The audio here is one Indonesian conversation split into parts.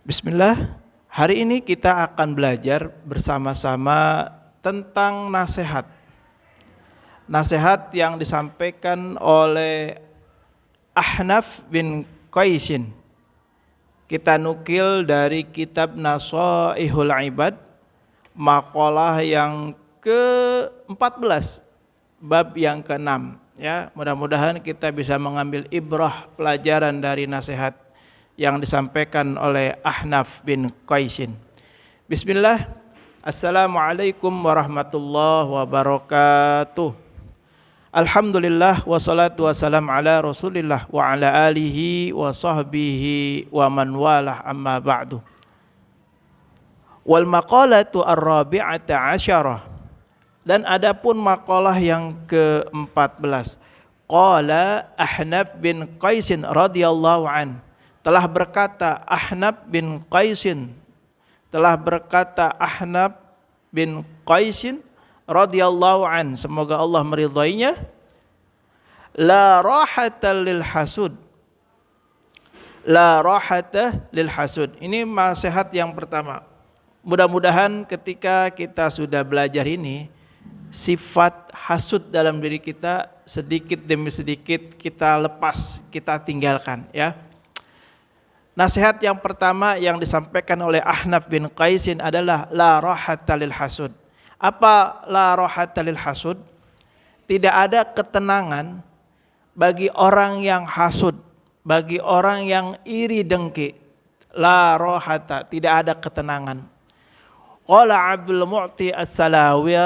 Bismillah, hari ini kita akan belajar bersama-sama tentang nasihat. Nasihat yang disampaikan oleh Ahnaf bin Qaisin. Kita nukil dari kitab Nasaihul Ibad, makalah yang ke-14, bab yang ke-6. Ya, mudah-mudahan kita bisa mengambil ibrah pelajaran dari nasihat yang disampaikan oleh Ahnaf bin Qaisin. Bismillah. Assalamualaikum warahmatullahi wabarakatuh. Alhamdulillah wassalatu wassalam ala Rasulillah wa ala alihi wa sahbihi wa man walah, amma ba'du. Wal maqalatu ar-rabi'ata asyarah. Dan adapun makalah yang ke-14. Qala Ahnaf bin Qaisin radhiyallahu an. Telah berkata Ahnaf bin Qaisin, radhiyallahu an, semoga Allah meridainya, la rahata lil hasud. La rahata lil hasud. Ini nasihat yang pertama. Mudah-mudahan ketika kita sudah belajar ini, sifat hasud dalam diri kita sedikit demi sedikit kita lepas, kita tinggalkan, ya. Nasihat yang pertama yang disampaikan oleh Ahnaf bin Qaisin adalah la rahata lil hasud. Apa la rahata lil hasud? Tidak ada ketenangan bagi orang yang hasud, bagi orang yang iri dengki. La rahata, tidak ada ketenangan. Qala Abdul Mu'ti As-Salawi,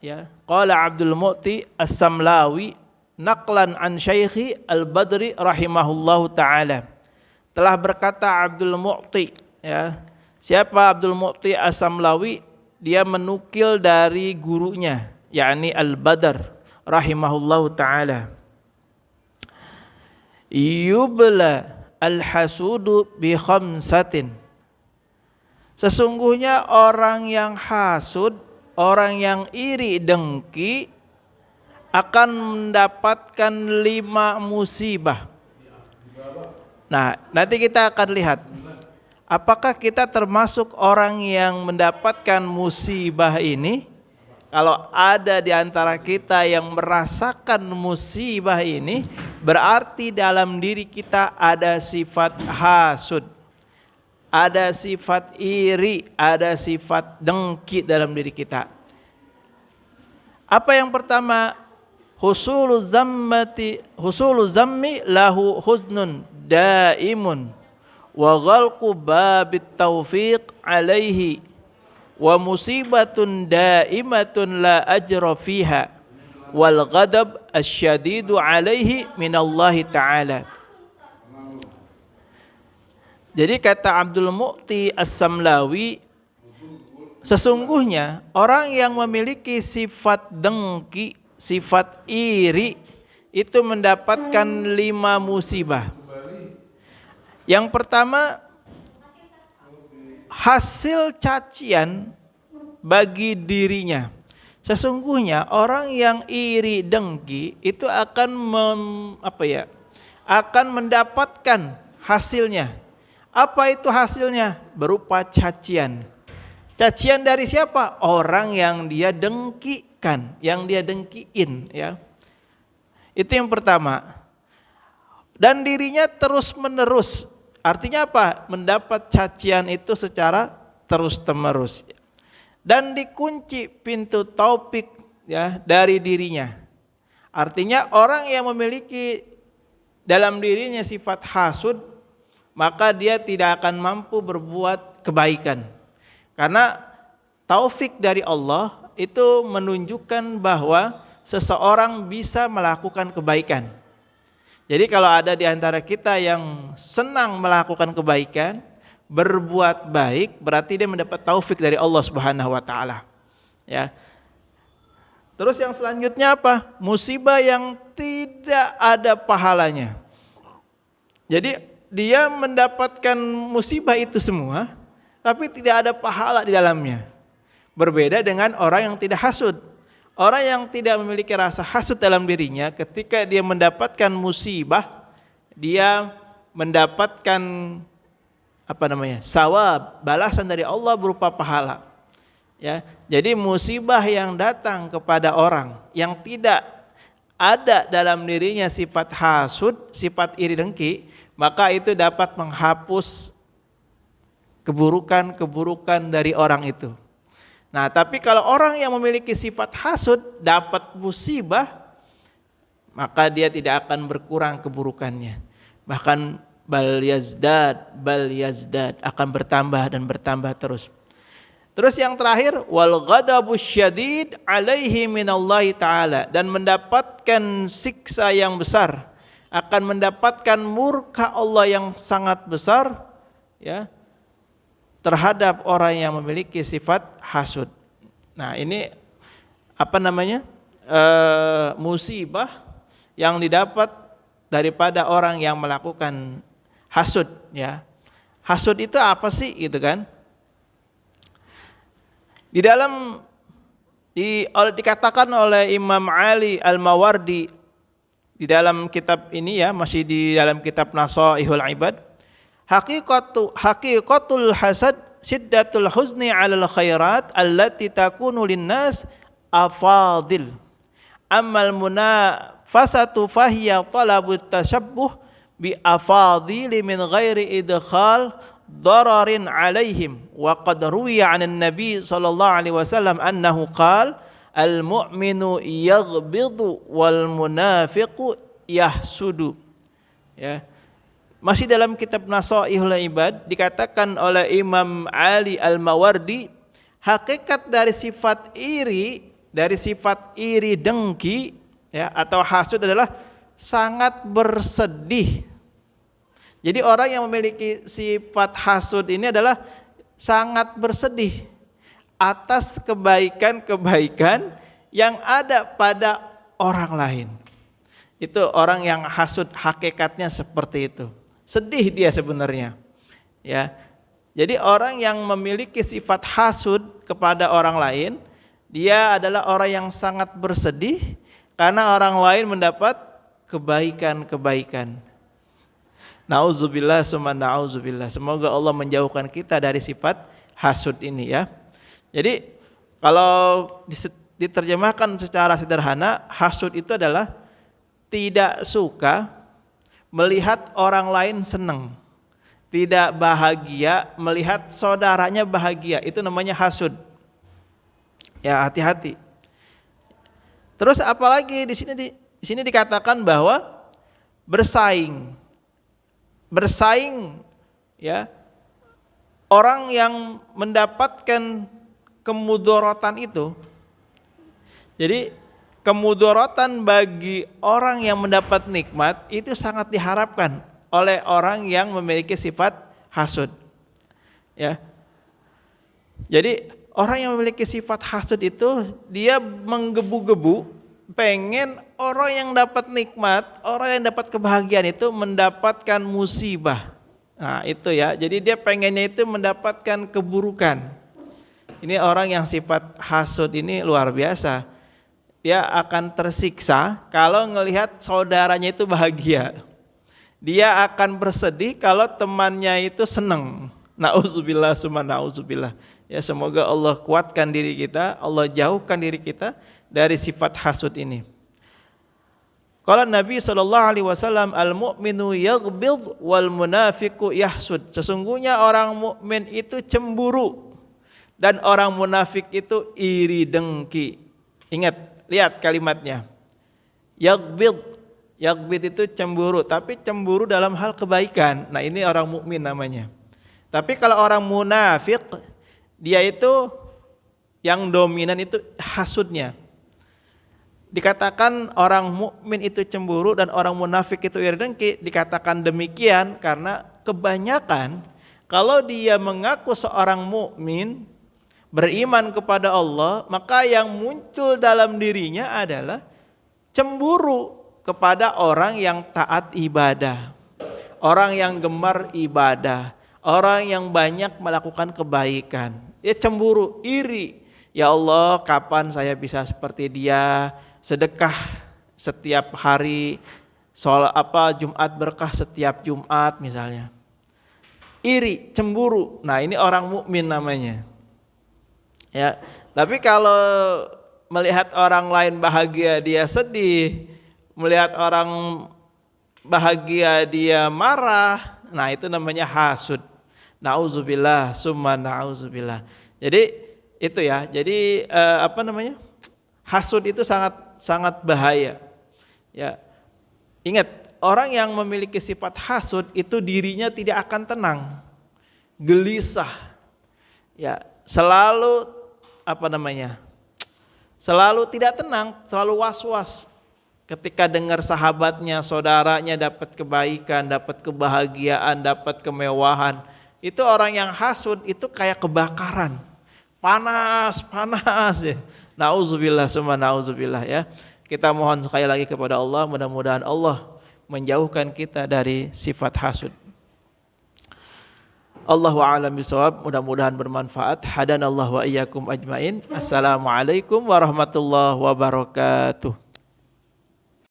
ya. Qala Abdul Mu'ti As-Samlawi naqlan an Syekhi Al-Badri rahimahullahu taala. Telah berkata Abdul Mu'ti, ya. Siapa Abdul Mu'ti As-Samlawi? Dia menukil dari gurunya, yakni Al-Badr rahimahullahu taala. Yubla al-hasudu bi khamsatin. Sesungguhnya orang yang hasud, orang yang iri dengki akan mendapatkan 5 musibah. Nah, nanti kita akan lihat apakah kita termasuk orang yang mendapatkan musibah ini. Kalau ada di antara kita yang merasakan musibah ini, berarti dalam diri kita ada sifat hasud, ada sifat iri, ada sifat dengki dalam diri kita. Apa yang pertama? Husulu zammi lahu huznun daimun wa ghalqu babit taufiq alaihi wa musibatun daimatun la ajra fiha wal ghadab asyadidu alaihi minallahi ta'ala. Jadi kata Abdul Mu'ti As-Samlawi, sesungguhnya orang yang memiliki sifat dengki, sifat iri, itu mendapatkan 5 musibah. Yang pertama, hasil cacian bagi dirinya. Sesungguhnya orang yang iri dengki itu akan akan mendapatkan hasilnya. Apa itu hasilnya? Berupa cacian. Cacian dari siapa? Orang yang dia dengkikan, yang dia dengkiin, ya. Itu yang pertama. Dan dirinya terus menerus. Artinya apa? Mendapat cacian itu secara terus-menerus. Dan dikunci pintu taufik, ya, dari dirinya. Artinya orang yang memiliki dalam dirinya sifat hasud, maka dia tidak akan mampu berbuat kebaikan. Karena taufik dari Allah itu menunjukkan bahwa seseorang bisa melakukan kebaikan. Jadi kalau ada di antara kita yang senang melakukan kebaikan, berbuat baik, berarti dia mendapat taufik dari Allah Subhanahu wa taala. Ya. Terus yang selanjutnya apa? Musibah yang tidak ada pahalanya. Jadi dia mendapatkan musibah itu semua, tapi tidak ada pahala di dalamnya. Berbeda dengan orang yang tidak hasud. Orang yang tidak memiliki rasa hasud dalam dirinya, ketika dia mendapatkan musibah, dia mendapatkan sawab, balasan dari Allah berupa pahala. Ya, jadi musibah yang datang kepada orang yang tidak ada dalam dirinya sifat hasud, sifat iri dengki, maka itu dapat menghapus keburukan-keburukan dari orang itu. Nah, tapi kalau orang yang memiliki sifat hasud dapat musibah, maka dia tidak akan berkurang keburukannya. Bahkan bal yazdad akan bertambah dan bertambah terus. Terus yang terakhir, wal ghadabus syadid alaihi minallahi ta'ala, dan mendapatkan siksa yang besar, akan mendapatkan murka Allah yang sangat besar, ya, terhadap orang yang memiliki sifat hasud. Nah, ini musibah yang didapat daripada orang yang melakukan hasud, ya. Hasud itu apa sih, gitu kan? Dikatakan oleh Imam Ali Al-Mawardi di dalam kitab ini, ya, masih di dalam kitab Nasaihul Ibad, haqiqatul hasad siddatul huzni 'alal khairat allati takunu linnas afadil, ammal munafasatu fahiya talabut tashabbuh bi afadili min ghairi idkhal dararin alaihim. Wa qad ruwiya 'anan nabi sallallahu alaihi wasallam annahu qala al mu'minu yaghbidu wal munafiqu yahsudu. Ya, masih dalam kitab Nasaihul Ibad dikatakan oleh Imam Ali Al-Mawardi, hakikat dari sifat iri dengki, ya, atau hasud adalah sangat bersedih. Jadi orang yang memiliki sifat hasud ini adalah sangat bersedih atas kebaikan-kebaikan yang ada pada orang lain. Itu orang yang hasud, hakikatnya seperti itu. Sedih dia sebenarnya. Ya. Jadi orang yang memiliki sifat hasud kepada orang lain, dia adalah orang yang sangat bersedih karena orang lain mendapat kebaikan-kebaikan. Nauzubillah summa nauzubillah. Semoga Allah menjauhkan kita dari sifat hasud ini, ya. Jadi kalau diterjemahkan secara sederhana, hasud itu adalah tidak suka melihat orang lain senang, tidak bahagia melihat saudaranya bahagia, itu namanya hasud. Ya, hati-hati. Terus apalagi di sini dikatakan bahwa bersaing, ya, orang yang mendapatkan kemudorotan itu. Jadi kemudorotan bagi orang yang mendapat nikmat itu sangat diharapkan oleh orang yang memiliki sifat hasud. Ya. Jadi orang yang memiliki sifat hasud itu dia menggebu-gebu pengen orang yang dapat nikmat, orang yang dapat kebahagiaan itu mendapatkan musibah. Nah, itu, ya. Jadi dia pengennya itu mendapatkan keburukan. Ini orang yang sifat hasud ini luar biasa. Dia akan tersiksa kalau ngelihat saudaranya itu bahagia. Dia akan bersedih kalau temannya itu senang. Nauzubillah summa nauzubillah. Ya, semoga Allah kuatkan diri kita, Allah jauhkan diri kita dari sifat hasud ini. Qala Nabi sallallahu alaihi wasallam, al mu'minu yaghbid wal munafiqu yahsud. Sesungguhnya orang mukmin itu cemburu dan orang munafik itu iri dengki. Ingat, lihat kalimatnya. Yaghbid itu cemburu, tapi cemburu dalam hal kebaikan. Nah, ini orang mukmin namanya. Tapi kalau orang munafik, dia itu yang dominan itu hasudnya. Dikatakan orang mukmin itu cemburu dan orang munafik itu iri dengki, dikatakan demikian karena kebanyakan kalau dia mengaku seorang mukmin, beriman kepada Allah, maka yang muncul dalam dirinya adalah cemburu kepada orang yang taat ibadah, orang yang gemar ibadah, orang yang banyak melakukan kebaikan. Dia cemburu, iri. Ya Allah, kapan saya bisa seperti dia? Sedekah setiap hari, Jumat berkah setiap Jumat misalnya. iri, cemburu. Nah, ini orang mukmin namanya. Ya. Tapi kalau melihat orang lain bahagia dia sedih, melihat orang bahagia dia marah, nah itu namanya hasud. Nauzubillah, summa nauzubillah. Jadi itu ya. Jadi hasud itu sangat sangat bahaya. Ya. Ingat, orang yang memiliki sifat hasud itu dirinya tidak akan tenang, gelisah. Ya, selalu selalu tidak tenang, selalu was-was. Ketika dengar sahabatnya, saudaranya dapat kebaikan, dapat kebahagiaan, dapat kemewahan, itu orang yang hasud itu kayak kebakaran, panas ya. Nauzubillah summa nauzubillah ya. Kita mohon sekali lagi kepada Allah, mudah-mudahan Allah menjauhkan kita dari sifat hasud. Allahu a'lam bishawab, mudah-mudahan bermanfaat. Hadanallahu wa iyyakum ajmain. Assalamualaikum warahmatullahi wabarakatuh.